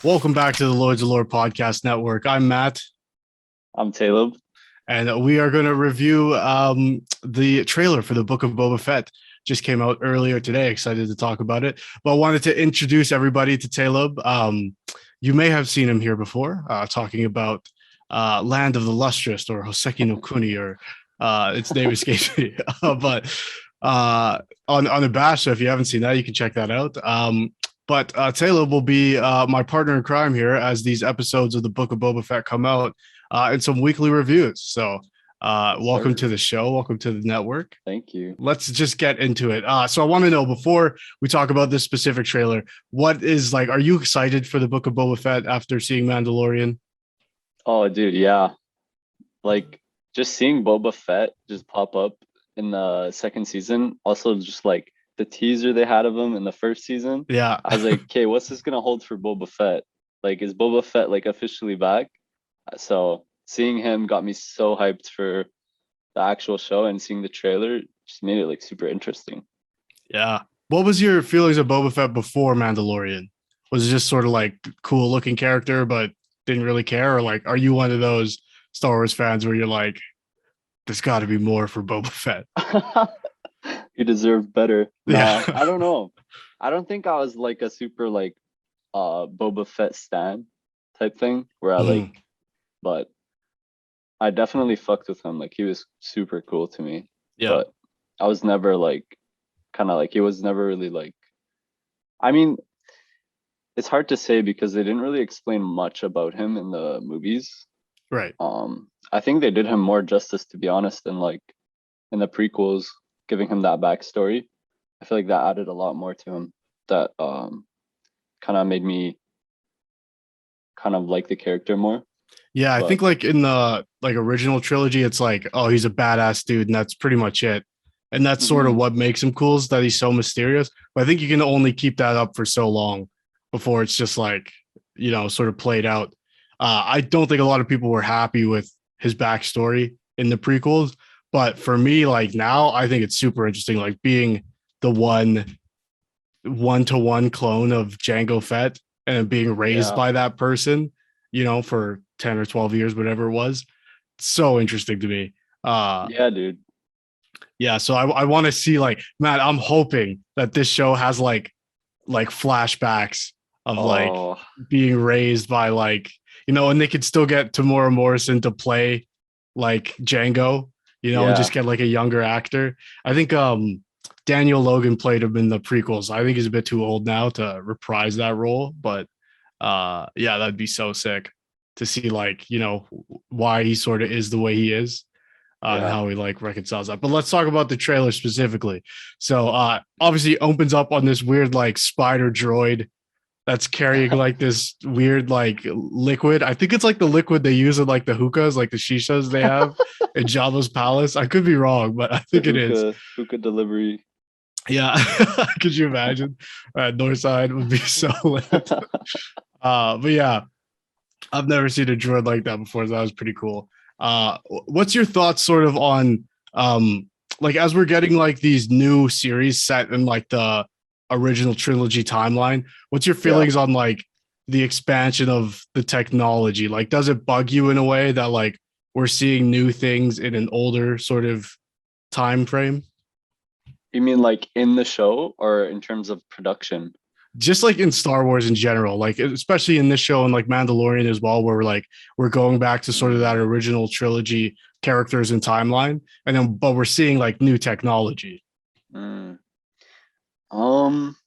Welcome back to the Lords of Lore Podcast Network. I'm Matt, I'm Taleb. and we are going to review the trailer for the Book of Boba Fett. Just came out earlier today. Excited to talk about it. But I wanted to introduce everybody to Taleb. You may have seen him here before, talking about Land of the Lustrous or Hoseki no Kuni, or its name escapes me. But on Abasha, if you haven't seen that, you can check that out. But Taylor will be my partner in crime here as these episodes of the Book of Boba Fett come out and some weekly reviews. So, welcome to the show. Welcome to the network. Thank you. Let's just get into it. So, I want to know before we talk about this specific trailer, what is like, are you excited for the Book of Boba Fett after seeing Mandalorian? Oh, dude, yeah. Like just seeing Boba Fett just pop up in the second season. Also, just like the teaser they had of him in the first season. Yeah. I was like, okay, what's this gonna hold for Boba Fett? Like, is Boba Fett like officially back? So seeing him got me so hyped for the actual show, and seeing the trailer just made it like super interesting. Yeah. What was your feelings of Boba Fett before Mandalorian? Was it just sort of like cool looking character, but didn't really care? Or like, are you one of those Star Wars fans where you're like, there's got to be more for Boba Fett? You deserve better. Yeah. Nah, I don't know. I don't think I was like a super like Boba Fett stan type thing where I like, Mhm. but I definitely fucked with him. Like he was super cool to me. Yeah. But I was never like kind of like he was never really like I mean, it's hard to say because they didn't really explain much about him in the movies. Right. I think they did him more justice, to be honest, than like in the prequels, giving him that backstory. I feel like that added a lot more to him. That kind of made me kind of like the character more. Yeah, I think But like in the like original trilogy, it's like, oh, he's a badass dude, and that's pretty much it. And that's sort of mhm, what makes him cool is that he's so mysterious. But I think you can only keep that up for so long before it's just like, sort of played out. I don't think a lot of people were happy with his backstory in the prequels. But for me, like now, I think it's super interesting, like being the one-to-one clone of Jango Fett and being raised yeah, by that person, for 10 or 12 years, whatever it was. So interesting to me. Uh yeah, dude. yeah, so I want to see like Matt, I'm hoping that this show has like flashbacks of like Oh, being raised by like, and they could still get Tamora Morrison to play like Django, and just yeah, get like a younger actor. I think Daniel Logan played him in the prequels. I think he's a bit too old now to reprise that role, but yeah, that'd be so sick to see like, why he sort of is the way he is, and yeah. how he like reconciles that. But let's talk about the trailer specifically. So obviously it opens up on this weird like spider droid that's carrying like this weird like liquid. I think it's like the liquid they use in like the hookahs, like the shishas they have in Jabba's palace. I could be wrong, but I The think it is. hookah delivery. Yeah. Could you imagine? Northside would be so lit. But yeah, I've never seen a droid like that before. So that was pretty cool. What's your thoughts sort of on like as we're getting like these new series set in like the original trilogy timeline? What's your Yeah. feelings on like the expansion of the technology? Like, does it bug you in a way that like we're seeing new things in an older sort of time frame? You mean like in the show or in terms of production? Just like in Star Wars in general, like especially in this show and like Mandalorian as well, where we're going back to sort of that Mm. original trilogy characters and timeline, and then but we're seeing like new technology. Mm.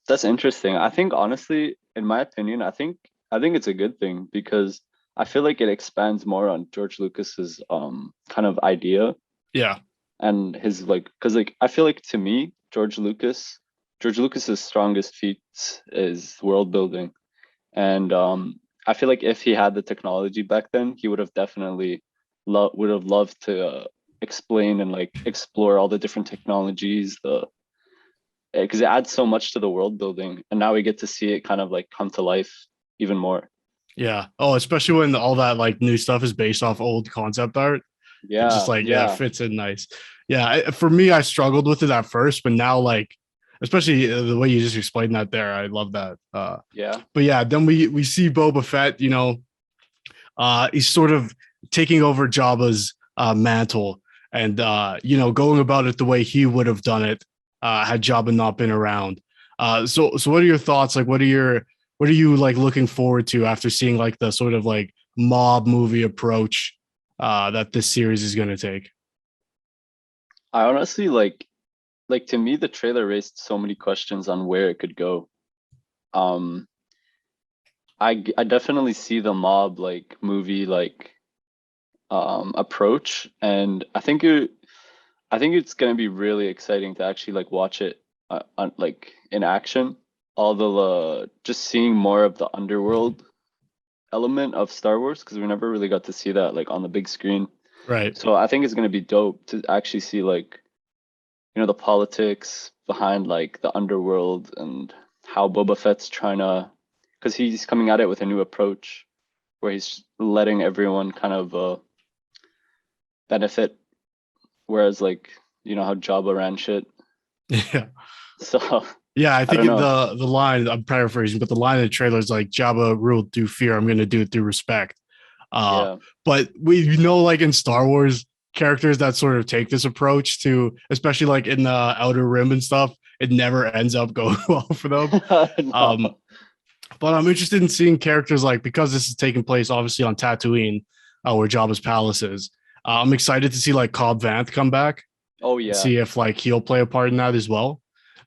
That's interesting. I think honestly, in my opinion, I think it's a good thing because I feel like it expands more on George Lucas's kind of idea Yeah, and his like because like I feel like to me, George Lucas's strongest feats is world building. And I feel like if he had the technology back then, he would have definitely would have loved to explain and like explore all the different technologies, the because it adds so much to the world building, and now we get to see it kind of like come to life even more. yeah. Oh, especially when all that like new stuff is based off old concept art. It's just Yeah, like, yeah, it yeah, fits in nice. Yeah, for me, I struggled with it at first, but now like especially the way you just explained that there. I love that. Yeah. But yeah, then we see Boba Fett. He's sort of taking over Jabba's mantle, and going about it the way he would have done it had Jabba not been around. So what are your thoughts? Like, what are you like looking forward to after seeing like the sort of like mob movie approach that this series is going to take? I honestly like to me the trailer raised so many questions on where it could go. Um I definitely see the mob like movie like approach, and I think it's gonna be really exciting to actually like watch it like in action. Although just seeing more of the underworld element of Star Wars, because we never really got to see that like on the big screen. Right. So I think it's gonna be dope to actually see like the politics behind like the underworld and how Boba Fett's trying to, because he's coming at it with a new approach where he's letting everyone kind of benefit, whereas like how Jabba ran shit. Yeah. So Yeah, I I think don't know. the line, I'm paraphrasing, but the line in the trailer is like Jabba ruled through fear. I'm going to do it through respect. Uh, Yeah. but we like in Star Wars, characters that sort of take this approach to, especially like in the Outer Rim and stuff, it never ends up going well for them. Um, No. but I'm interested in seeing characters like, because this is taking place obviously on Tatooine, where Jabba's palace is. I'm excited to see like Cobb Vanth come back Oh and yeah. see if like he'll play a part in that as well.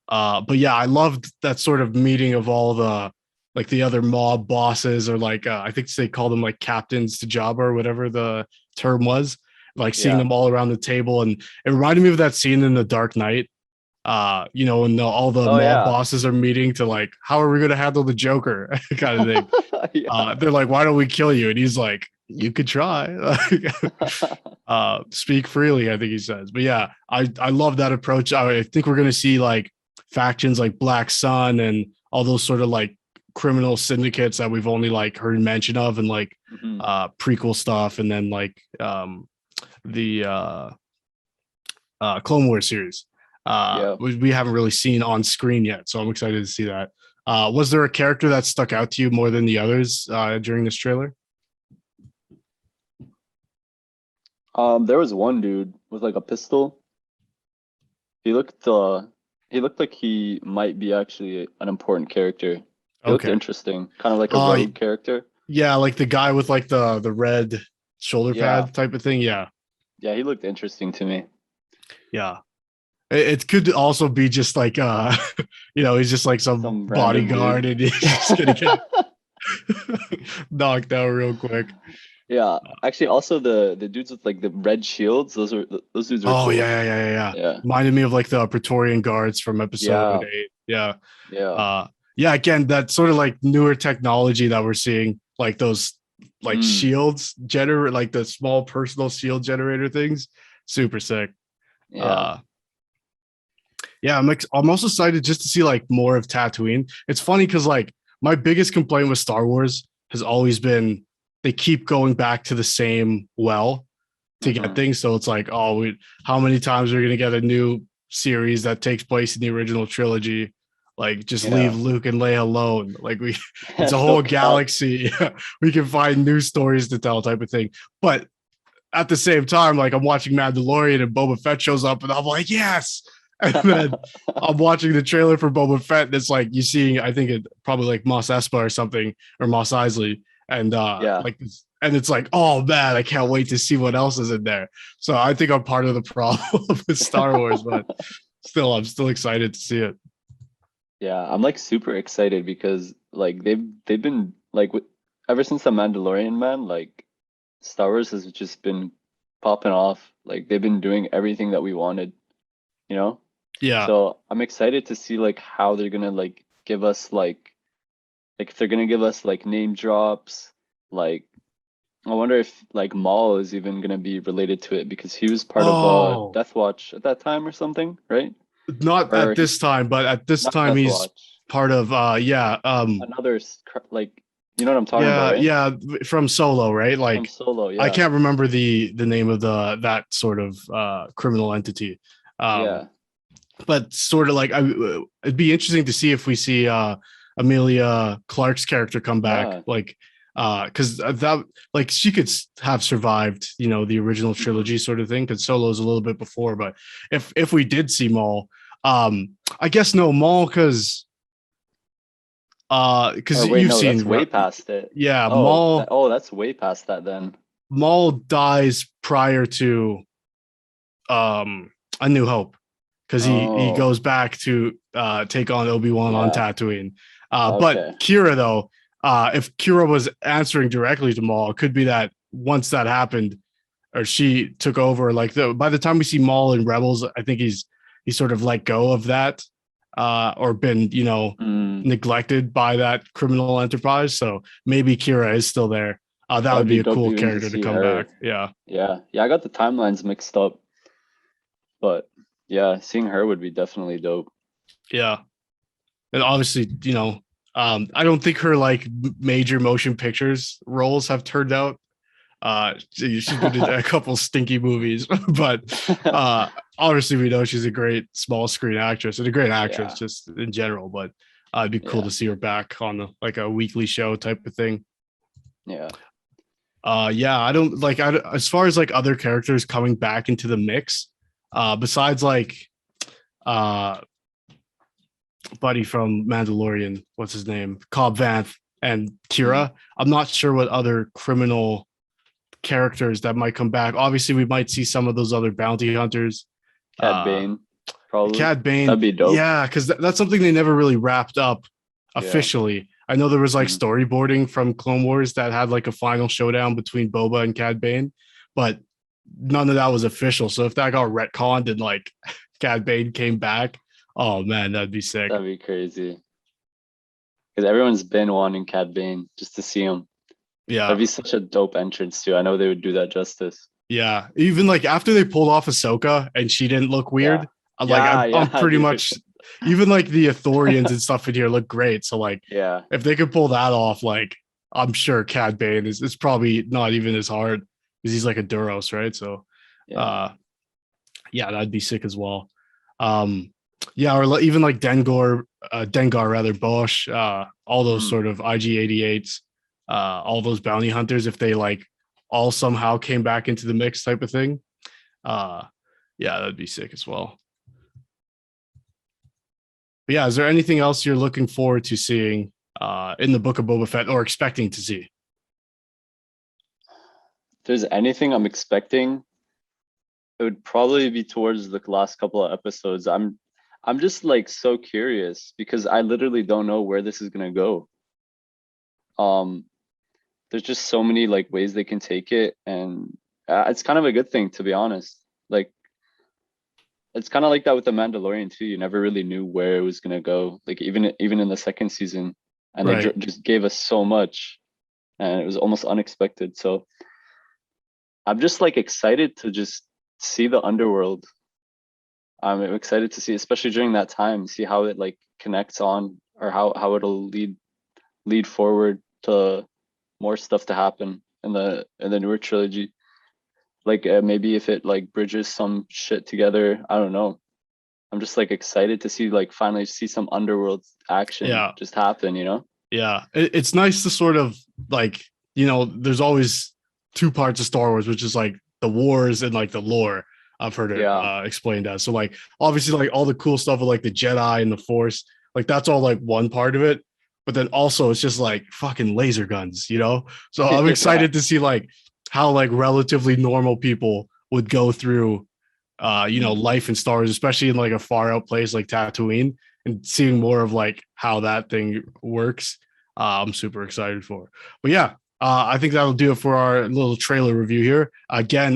But yeah, I loved that sort of meeting of all the like the other mob bosses, or like I think they call them like captains to Jabba or whatever the term was. Like seeing Yeah. them all around the table, and it reminded me of that scene in The Dark Knight. When all the Oh mob yeah. bosses are meeting to like, how are we going to handle the Joker kind of thing. Yeah. They're like, why don't we kill you? And he's like, you could try. Speak freely, I think he says. But yeah, I love that approach. I think we're gonna see like factions like Black Sun and all those sort of like criminal syndicates that we've only like heard mention of, and like Mhm. prequel stuff, and then like the Clone Wars series. Yeah. We haven't really seen on screen yet, so I'm excited to see that. Was there a character that stuck out to you more than the others during this trailer? There was one dude with like a pistol. He looked he looked like he might be actually an important character. He looked Okay. interesting, kind of like a Uh, rogue character. yeah, like the guy with like the red shoulder Yeah. pad type of thing. Yeah, Yeah, he looked interesting to me. yeah. It could also be just like he's just like some Some random bodyguard, dude. and he's just gonna get knocked out real quick. Yeah. Actually, also the dudes with like the red shields, those dudes were Oh cool. yeah. Yeah. Reminded me of like the Praetorian Guards from episode Yeah. 8. Yeah. Yeah. Yeah, again, that sort of like newer technology that we're seeing, like those like Mm, shields generate, like the small personal shield generator things. Super sick. yeah. Uh yeah, I'm also excited just to see like more of Tatooine. It's funny because like my biggest complaint with Star Wars has always been they keep going back to the same well to get Hmm. things. So it's like, oh, how many times are we gonna get a new series that takes place in the original trilogy? Like, just leave Yeah. Luke and Leia alone. Like it's a No whole cap. galaxy. We can find new stories to tell, type of thing. But at the same time, like I'm watching Mandalorian and Boba Fett shows up, and I'm like, yes. And then I'm watching the trailer for Boba Fett, and it's like you seeing, I think it probably like Mos Espa or something, or Mos Eisley, and Yeah. like, and it's like, oh man, I can't wait to see what else is in there. So I think I'm part of the problem with Star Wars, but still, I'm still excited to see it. Yeah, I'm like super excited because like they've been like ever since the Mandalorian man, like Star Wars has just been popping off. Like they've been doing everything that we wanted, you know? Yeah. So I'm excited to see like how they're gonna like give us like if they're gonna give us like name drops, like I wonder if like Maul is even gonna be related to it because he was part of Oh, Death Watch at that time or something, right? not Or at he this time, but at this not time Death he's Watch, part of another like you know what I'm talking about, yeah, right? yeah, from Solo, right? From Like Solo, I yeah. can't remember the name of the that sort of criminal entity. Um Yeah. but sort of like it'd be interesting to see if we see Amelia Clark's character come back, Yeah. like because that like she could have survived, you know, the original Hmm. trilogy sort of thing. Because Solo's a little bit before, but if we did see Maul, I guess no Maul because Or wait, you've no, that's seen way past it. yeah Oh, Maul that's way past that then. Maul dies prior to A New Hope because he Oh, goes back to take on Obi-Wan on yeah. Tatooine. But Okay. Kira though, if Kira was answering directly to Maul, it could be that once that happened or she took over, like by the time we see Maul in Rebels, I think he's sort of let go of that or been, you know, Mm, neglected by that criminal enterprise. So maybe Kira is still there. That that would would be be a dope cool even to character to see come back. her. Yeah. Yeah. Yeah, I got the timelines mixed up, but yeah, seeing her would be definitely dope. Yeah. And obviously, you know, I don't think her like major motion pictures roles have turned out. She's been in a couple stinky movies, but obviously we know she's a great small screen actress and a great actress Yeah. just in general. But it'd be cool Yeah. to see her back on like a weekly show type of thing. Yeah. Yeah, I don't like as far as like other characters coming back into the mix. Besides like uh buddy from Mandalorian, what's his name? Cobb Vanth and Mm. Kira. I'm not sure what other criminal characters that might come back. Obviously, we might see some of those other bounty hunters. Cad Uh Bane, probably. Cad Bane, That'd be dope. yeah, because that's something they never really wrapped up Yeah. officially. I know there was like Mm. storyboarding from Clone Wars that had like a final showdown between Boba and Cad Bane, but none of that was official. So if that got retconned and like Cad Bane came back, oh man, that'd be sick. That'd be crazy. Because everyone's been wanting Cad Bane just to see him. That'd Yeah. be such a dope entrance too. I know they would do that justice. Yeah, even like after they pulled off Ahsoka and she didn't look Yeah. weird, Yeah, I'm yeah, pretty dude. much even like the Ithorians and stuff in here look great. So like Yeah. if they could pull that off, like I'm sure Cad Bane is it's probably not even as hard because he's like a Duros, right? So Yeah. uh yeah, that'd be sick as well. Um yeah, or even like Dengar rather, Bosch, all those Mm. sort of IG-88s, all those bounty hunters, if they like all somehow came back into the mix type of thing. Uh yeah, that'd be sick as well. But yeah, is there anything else you're looking forward to seeing in the Book of Boba Fett or expecting to see? If there's anything I'm expecting, it would probably be towards the last couple of episodes. I'm just like so curious because I literally don't know where this is gonna go. Um, there's just so many like ways they can take it, and it's kind of a good thing to be honest. Like it's kind of like that with the Mandalorian too. You never really knew where it was gonna go. Like even in the second season, and they Right. just gave us so much, and it was almost unexpected. So I'm just like excited to just see the underworld. I'm excited to see, especially during that time, see how it like connects on or how it'll lead forward to more stuff to happen in the newer trilogy. Like maybe if it like bridges some shit together, I don't know. I'm just like excited to see like finally see some underworld action Yeah. just happen, you know? Yeah. It's nice to sort of like, you know, there's always two parts of Star Wars, which is like the wars and like the lore. I've heard it Yeah. explained as. So like obviously like all the cool stuff with like the Jedi and the Force, like that's all like one part of it. But then also it's just like fucking laser guns, you know? So I'm Yeah. excited to see like how like relatively normal people would go through you know, Mm. life in Star Wars, especially in like a far out place like Tatooine, and seeing more of like how that thing works. I'm super excited for. But yeah, I think that'll do it for our little trailer review here. Again,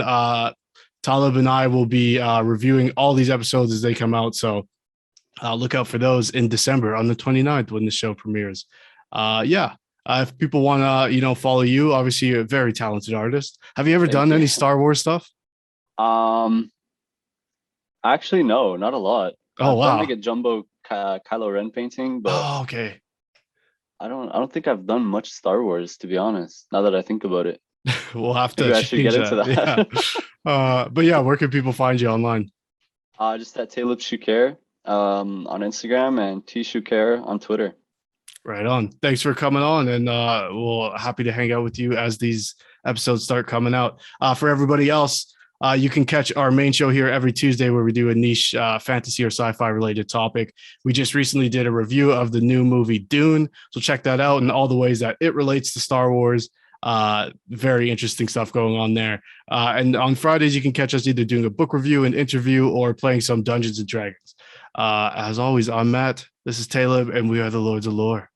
Taleb and I will be reviewing all these episodes as they come out. So look out for those in December on the 29th when the show premieres. Yeah. If people want to, you know, follow you, obviously you're a very talented artist. Have you ever Thank done you. any Star Wars stuff? Um, actually, no, not a lot. Oh I've done like wow. a jumbo Kylo Ren painting, but Oh okay. I don't think I've done much Star Wars to be honest. Now that I think about it, We'll have to maybe I should change get into that. Yeah. that. But yeah, where can people find you online? Just at Taleb Shukar. on Instagram and Tishu Care on Twitter. Right on. Thanks for coming on, and we'll happy to hang out with you as these episodes start coming out. For everybody else, you can catch our main show here every Tuesday where we do a niche fantasy or sci-fi related topic. We just recently did a review of the new movie Dune, so check that out and all the ways that it relates to Star Wars. Very interesting stuff going on there. And on Fridays, you can catch us either doing a book review, an interview, or playing some Dungeons and Dragons. As always, I'm Matt. This is Taleb, and we are the Lords of Lore.